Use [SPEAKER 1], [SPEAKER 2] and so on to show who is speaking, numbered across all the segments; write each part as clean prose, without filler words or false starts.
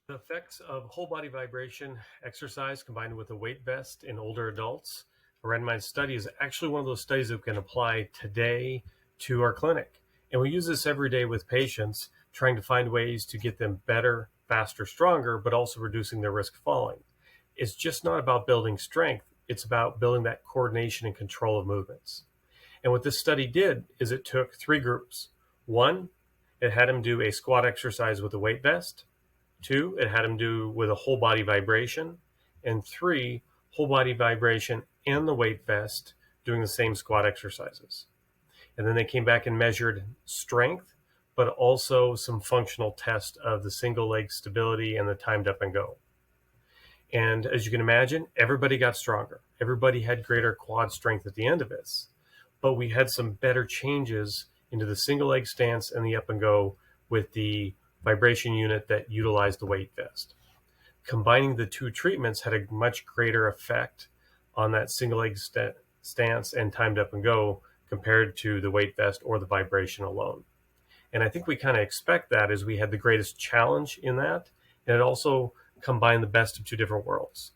[SPEAKER 1] The effects of whole body vibration exercise combined with a weight vest in older adults. A randomized study is actually one of those studies that we can apply today to our clinic. And we use this every day with patients, trying to find ways to get them better, faster, stronger, but also reducing their risk of falling. It's just not about building strength, it's about building that coordination and control of movements. And what this study did is it took three groups. One, it had them do a squat exercise with a weight vest. Two, it had them do with a whole body vibration. And three, whole body vibration and the weight vest doing the same squat exercises. And then they came back and measured strength, but also some functional test of the single leg stability and the timed up and go. And as you can imagine, everybody got stronger. Everybody had greater quad strength at the end of this. But we had some better changes into the single leg stance and the up and go with the vibration unit that utilized the weight vest. Combining the two treatments had a much greater effect on that single leg stance and timed up and go compared to the weight vest or the vibration alone. And I think we kind of expect that, as we had the greatest challenge in that, and it also combined the best of two different worlds.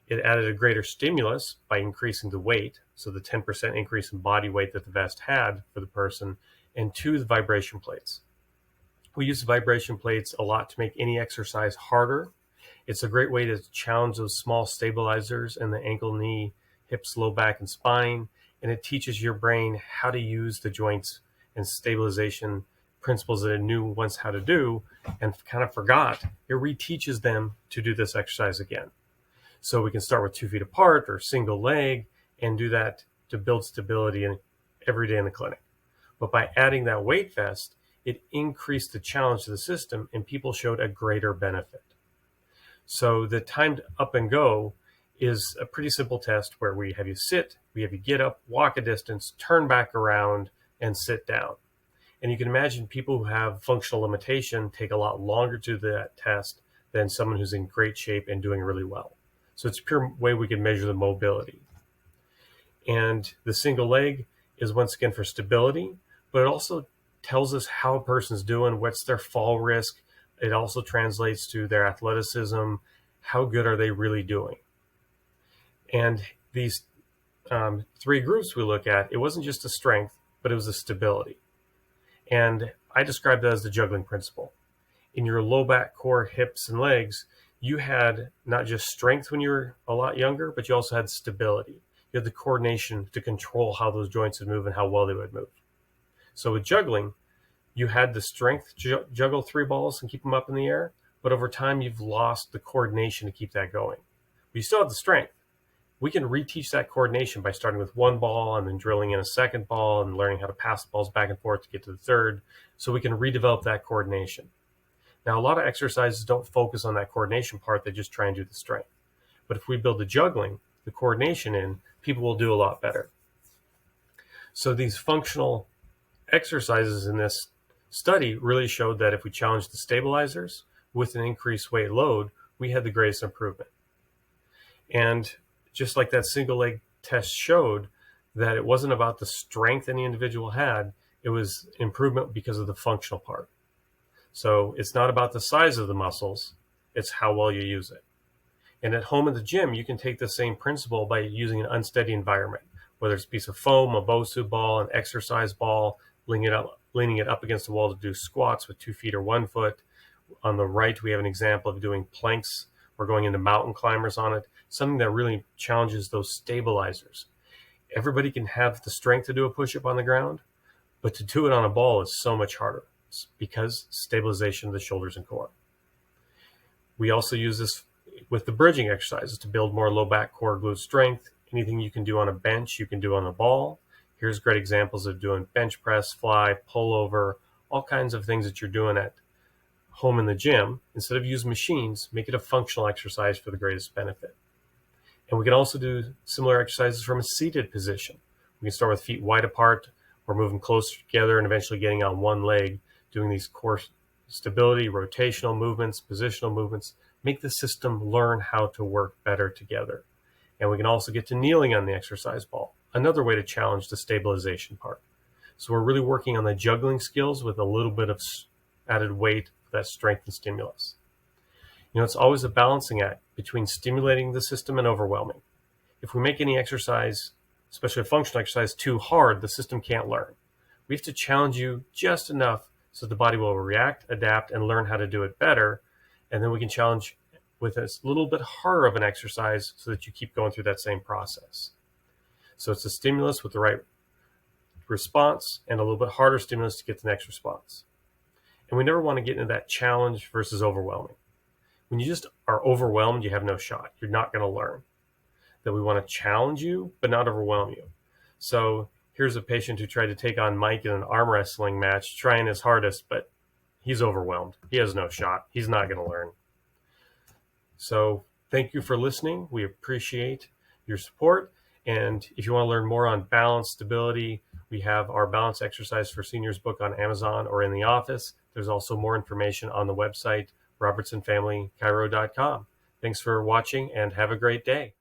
[SPEAKER 1] It added a greater stimulus by increasing the weight, so the 10% increase in body weight that the vest had for the person, and two, the vibration plates. We use the vibration plates a lot to make any exercise harder. It's a great way to challenge those small stabilizers in the ankle, knee, hips, low back, and spine. And it teaches your brain how to use the joints and stabilization principles that it knew once how to do and kind of forgot. It reteaches them to do this exercise again. So we can start with 2 feet apart or single leg and do that to build stability every day in the clinic. But by adding that weight vest, it increased the challenge to the system and people showed a greater benefit. So the timed up and go is a pretty simple test where we have you sit, we have you get up, walk a distance, turn back around, and sit down. And you can imagine people who have functional limitation take a lot longer to do that test than someone who's in great shape and doing really well. So it's a pure way we can measure the mobility. And the single leg is once again for stability, but it also tells us how a person's doing, what's their fall risk. It also translates to their athleticism. How good are they really doing? And these three groups we look at, it wasn't just the strength, but it was the stability. And I described that as the juggling principle. In your low back, core, hips, and legs, you had not just strength when you were a lot younger, but you also had stability. You had the coordination to control how those joints would move and how well they would move. So with juggling, you had the strength to juggle 3 balls and keep them up in the air, but over time you've lost the coordination to keep that going. But you still have the strength. We can reteach that coordination by starting with 1 ball and then drilling in a second ball and learning how to pass the balls back and forth to get to the third, so we can redevelop that coordination. Now, a lot of exercises don't focus on that coordination part, they just try and do the strength. But if we build the juggling, the coordination in, people will do a lot better. So these functional exercises in this study really showed that if we challenged the stabilizers with an increased weight load, we had the greatest improvement. And just like that single leg test showed, that it wasn't about the strength any individual had, it was improvement because of the functional part. So it's not about the size of the muscles, it's how well you use it. And at home in the gym, you can take the same principle by using an unsteady environment, whether it's a piece of foam, a Bosu ball, an exercise ball, leaning it up against the wall to do squats with 2 feet or 1 foot. On the right, we have an example of doing planks. We're going into mountain climbers on it, something that really challenges those stabilizers. Everybody can have the strength to do a push-up on the ground, but to do it on a ball is so much harder because stabilization of the shoulders and core. We also use this with the bridging exercises to build more low back, core, glute strength. Anything you can do on a bench, you can do on a ball. Here's great examples of doing bench press, fly, pull over, all kinds of things that you're doing at home in the gym. Instead of using machines, make it a functional exercise for the greatest benefit. And we can also do similar exercises from a seated position. We can start with feet wide apart or moving closer together and eventually getting on one leg, doing these core stability, rotational movements, positional movements, make the system learn how to work better together. And we can also get to kneeling on the exercise ball, another way to challenge the stabilization part. So we're really working on the juggling skills with a little bit of added weight, that strength and stimulus. It's always a balancing act between stimulating the system and overwhelming. If we make any exercise, especially a functional exercise, too hard, the system can't learn. We have to challenge you just enough so the body will react, adapt, and learn how to do it better. And then we can challenge with a little bit harder of an exercise so that you keep going through that same process. So it's a stimulus with the right response and a little bit harder stimulus to get the next response. And we never want to get into that challenge versus overwhelming. When you just are overwhelmed, you have no shot. You're not going to learn. That we want to challenge you, but not overwhelm you. So here's a patient who tried to take on Mike in an arm wrestling match, trying his hardest, but he's overwhelmed. He has no shot. He's not going to learn. So thank you for listening. We appreciate your support. And if you want to learn more on balance, stability, we have our balance exercise for seniors book on Amazon or in the office. There's also more information on the website, robertsonfamilychiro.com. Thanks for watching and have a great day.